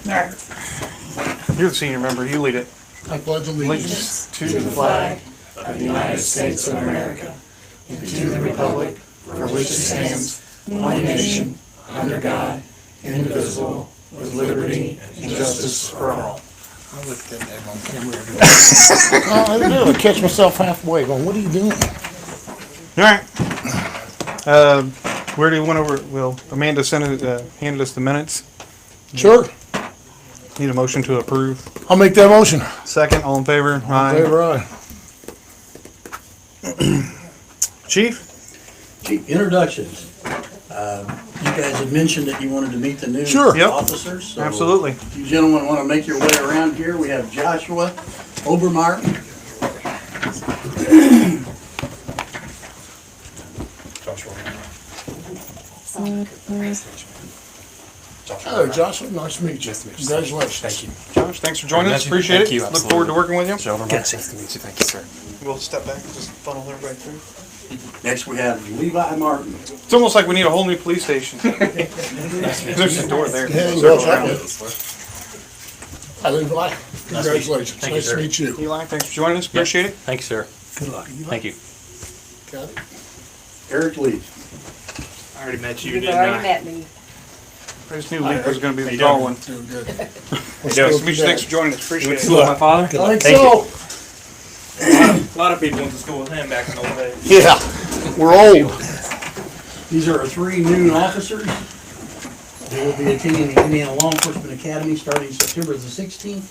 You're the senior member. You lead it. I pledge allegiance To the flag of the United States of America and to the republic for which it stands, one nation, under God, indivisible, with liberty and justice for all. I looked at that on camera every day. I do. I catch myself halfway going, what are you doing? All right. Where do you want over? Well, Amanda handed us the minutes. Sure. Need a motion to approve. I'll make that motion. Second, all in favor? Aye. Favor aye. Chief? Introductions. You guys had mentioned that you wanted to meet the new Sure. Yep. officers. So Absolutely. if you gentlemen want to make your way around here, we have Joshua Obermeyer. Hello, Joshua. Nice to meet you. Congratulations. Thank you. Josh, thanks for joining us. Appreciate Thank it. you, Look absolutely. forward to working with you. Yes, nice to meet you. Thank you, sir. We'll step back and just funnel everybody through. Next we have Levi Martin. It's almost like we need a whole new police station. There's a door there. Yeah, Circle yeah. around. Hi, Levi. Congratulations. Thank you, Nice to sir. meet you. Eli, thanks for joining us. Appreciate it. Thank you, sir. Good luck. Thank you. Got it? Eric Lee. I already met you, You've didn't already I? met me. I just knew Leap was going to be the you tall doing? one. Doing good. Thanks for joining us. Appreciate it. My father? I think Thank so. A lot of people went to school with him back in the old days. Yeah, we're old. These are our three new officers. They will be attending the Indiana Law Enforcement Academy starting September the 16th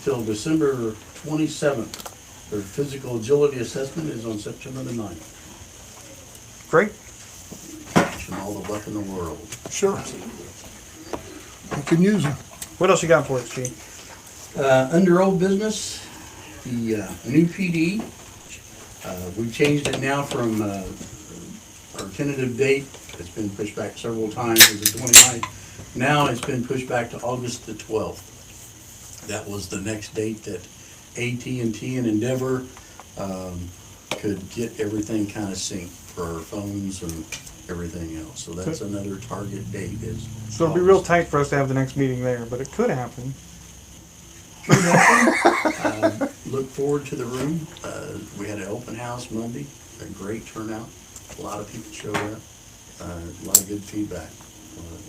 till December 27th. Their physical agility assessment is on September the 9th. Great. Wish them all the luck in the world. Sure. You can use them. What else you got for us, Chief? Under old business, the new PD, we changed it now from our tentative date. It's been pushed back several times, is the 29th. Now it's been pushed back to August the 12th. That was the next date that AT&T and Endeavor could get everything kind of synced for our phones and everything else. So that's another target date is. So it'll be real tight for us to have the next meeting there, but it could happen. Look forward to the room. We had an open house Monday, a great turnout. A lot of people showed up, a lot of good feedback.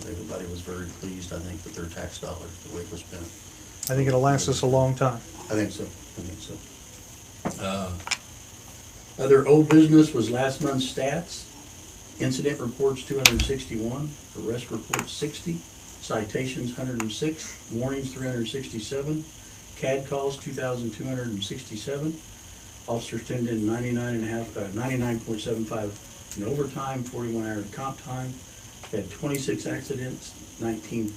Everybody was very pleased, I think, with their tax dollars, the way it was spent. I think it'll last us a long time. I think so, Other old business was last month's stats. Incident reports 261, arrest reports 60, citations 106, warnings 367, CAD calls 2,267, officers turned in 99.75 in overtime, 41 hours comp time, had 26 accidents, 19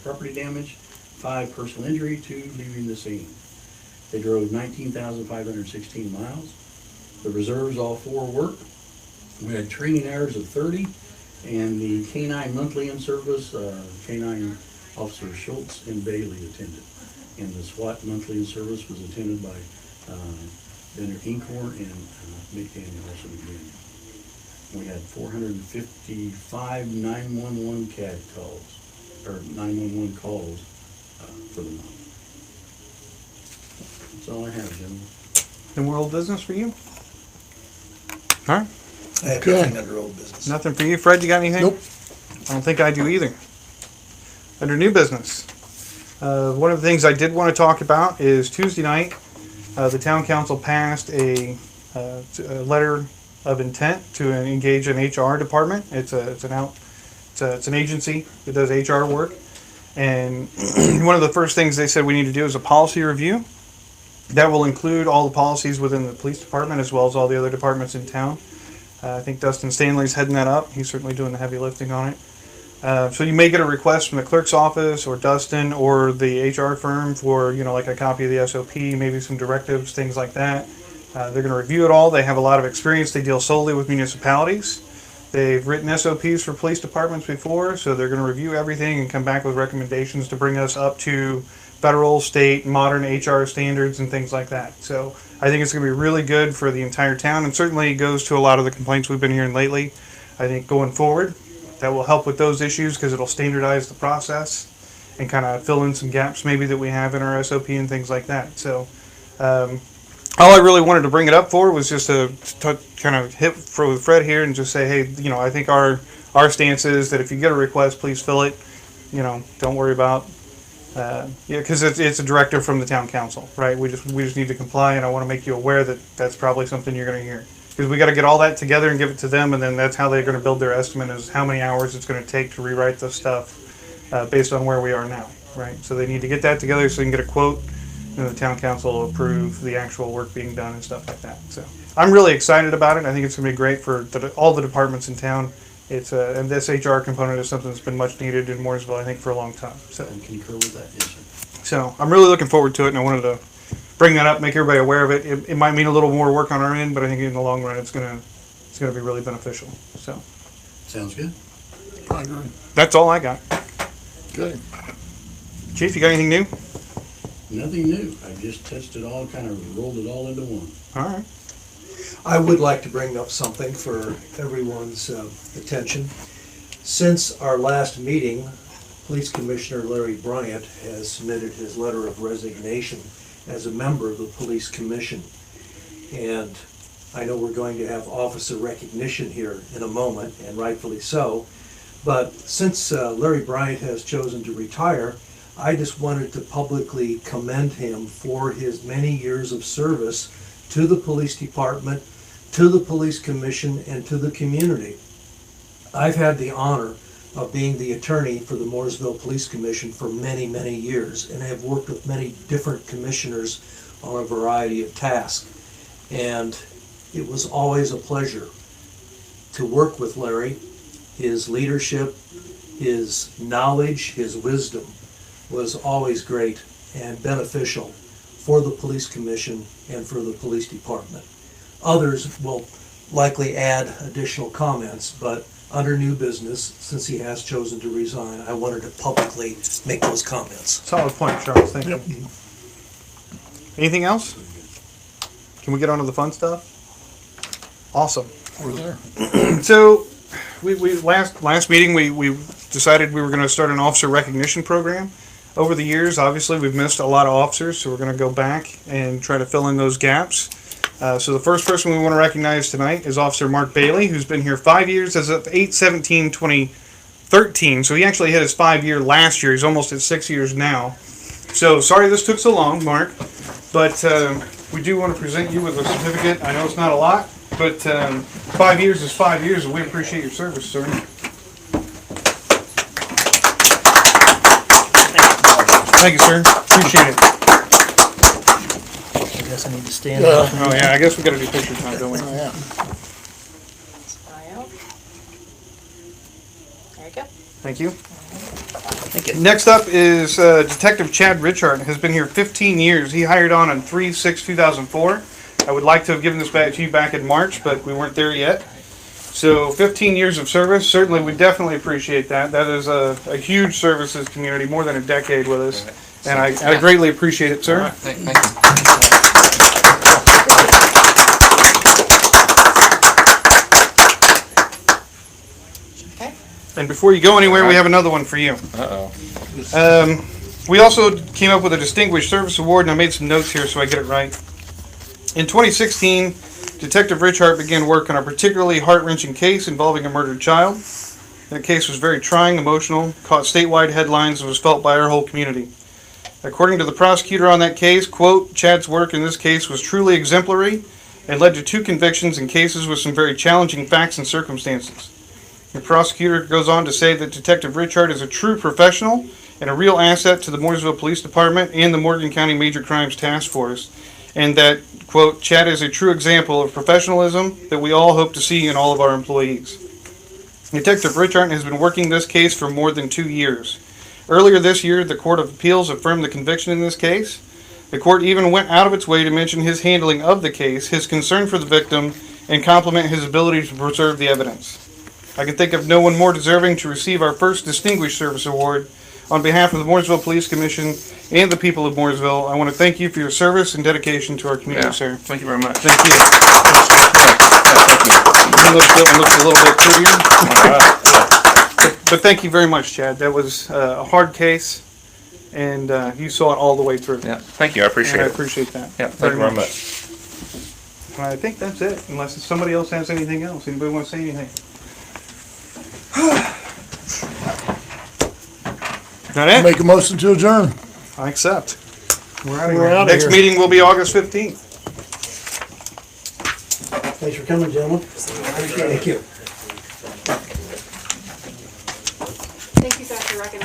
property damage, 5 personal injury, 2 leaving the scene. They drove 19,516 miles. The reserves, all 4 worked. We had training hours of 30, and the K-9 monthly in service, K-9 Officer Schultz and Bailey attended. And the SWAT monthly in service was attended by Bender Incorn and McDaniel also again. We had 455 911 CAD calls, or 911 calls for the month. That's all I have, gentlemen. No more old business for you? All right. I have nothing under old business. Nothing for you. Fred, you got anything? Nope. I don't think I do either. Under new business, one of the things I did want to talk about is Tuesday night, the town council passed a letter of intent to engage an HR department. It's an agency that does HR work, and one of the first things they said we need to do is a policy review. That will include all the policies within the police department as well as all the other departments in town. I think Dustin Stanley's heading that up. He's certainly doing the heavy lifting on it. So you may get a request from the clerk's office or Dustin or the HR firm for, like a copy of the SOP, maybe some directives, things like that. They're going to review it all. They have a lot of experience. They deal solely with municipalities. They've written SOPs for police departments before, so they're going to review everything and come back with recommendations to bring us up to federal, state, modern HR standards and things like that. So I think it's going to be really good for the entire town, and certainly goes to a lot of the complaints we've been hearing lately. I think going forward, that will help with those issues because it'll standardize the process. and kind of fill in some gaps maybe that we have in our SOP and things like that. So all I really wanted to bring it up for was just to kind of hit for Fred here and just say, hey, I think our stance is that if you get a request, please fill it. Don't worry about, because it's a directive from the town council, right? We just need to comply, and I want to make you aware that that's probably something you're going to hear. Because we got to get all that together and give it to them, and then that's how they're going to build their estimate, is how many hours it's going to take to rewrite the stuff based on where we are now, right? So they need to get that together so they can get a quote, and the town council will approve the actual work being done and stuff like that. So I'm really excited about it. I think it's going to be great for all the departments in town. And this HR component is something that's been much needed in Mooresville, I think, for a long time. So I concur with that, yes, sir. So I'm really looking forward to it, and I wanted to bring that up, make everybody aware of it. It might mean a little more work on our end, but I think in the long run, it's gonna be really beneficial. So Sounds good. I agree. that's all I got. Good. Chief, you got anything new? Nothing new. I just touched it all, kind of rolled it all into one. All right. I would like to bring up something for everyone's attention. Since our last meeting, Police Commissioner Larry Bryant has submitted his letter of resignation as a member of the Police Commission. And I know we're going to have officer recognition here in a moment, and rightfully so. But since Larry Bryant has chosen to retire, I just wanted to publicly commend him for his many years of service to the police department, to the police commission, and to the community. I've had the honor of being the attorney for the Mooresville Police Commission for many, many years, and I have worked with many different commissioners on a variety of tasks. And it was always a pleasure to work with Larry. His leadership, his knowledge, his wisdom was always great and beneficial for the police commission and for the police department. Others will likely add additional comments, but under new business, since he has chosen to resign, I wanted to publicly make those comments. Solid point, Charles. Thank you. Anything else? Can we get on to the fun stuff? Awesome. We're there. So, we last meeting we decided we were going to start an officer recognition program. Over the years, obviously, we've missed a lot of officers, so we're going to go back and try to fill in those gaps. So the first person we want to recognize tonight is Officer Mark Bailey, who's been here 5 years as of 8/17/2013. So he actually hit his 5-year last year. He's almost at 6 years now. So sorry this took so long, Mark, but we do want to present you with a certificate. I know it's not a lot, but 5 years is 5 years, and we appreciate your service, sir. Thank you, sir. Appreciate it. I guess I need to stand Yeah. up. Oh yeah, I guess we got to do picture time, don't we? Oh, yeah. Smile. There you go. Thank you. Next up is Detective Chad Richard. Has been here 15 years. He hired on 3/6/2004. I would like to have given this back to you back in March, but we weren't there yet. So 15 years of service. Certainly, we definitely appreciate that. That is a huge service to this community, more than a decade with us. And I greatly appreciate it, sir. Thank you. Okay. And before you go anywhere, we have another one for you. Uh-oh. We also came up with a Distinguished Service Award, and I made some notes here so I get it right. In 2016, Detective Richard began work on a particularly heart-wrenching case involving a murdered child. That case was very trying, emotional, caught statewide headlines, and was felt by our whole community. According to the prosecutor on that case, quote, Chad's work in this case was truly exemplary and led to 2 convictions in cases with some very challenging facts and circumstances. The prosecutor goes on to say that Detective Richard is a true professional and a real asset to the Mooresville Police Department and the Morgan County Major Crimes Task Force, and that, quote, Chad is a true example of professionalism that we all hope to see in all of our employees. Detective Richard has been working this case for more than 2 years. Earlier this year, the Court of Appeals affirmed the conviction in this case. The court even went out of its way to mention his handling of the case, his concern for the victim, and compliment his ability to preserve the evidence. I can think of no one more deserving to receive our first Distinguished Service Award. On behalf of the Mooresville Police Commission and the people of Mooresville, I want to thank you for your service and dedication to our community, sir. Thank you very much. Thank you. Even though it looks a little bit prettier. But thank you very much, Chad. That was a hard case. and you saw it all the way through. Yeah, thank you, I appreciate And I it. appreciate that. Yeah, thank you very much. I think that's it, unless somebody else has anything else. Anybody want to say anything? That it? Make a motion to adjourn. I accept. We're out of We're here. outta Next here. meeting will be August 15th. Thanks for coming, gentlemen. Thank you. Thank you, Dr. Recognize.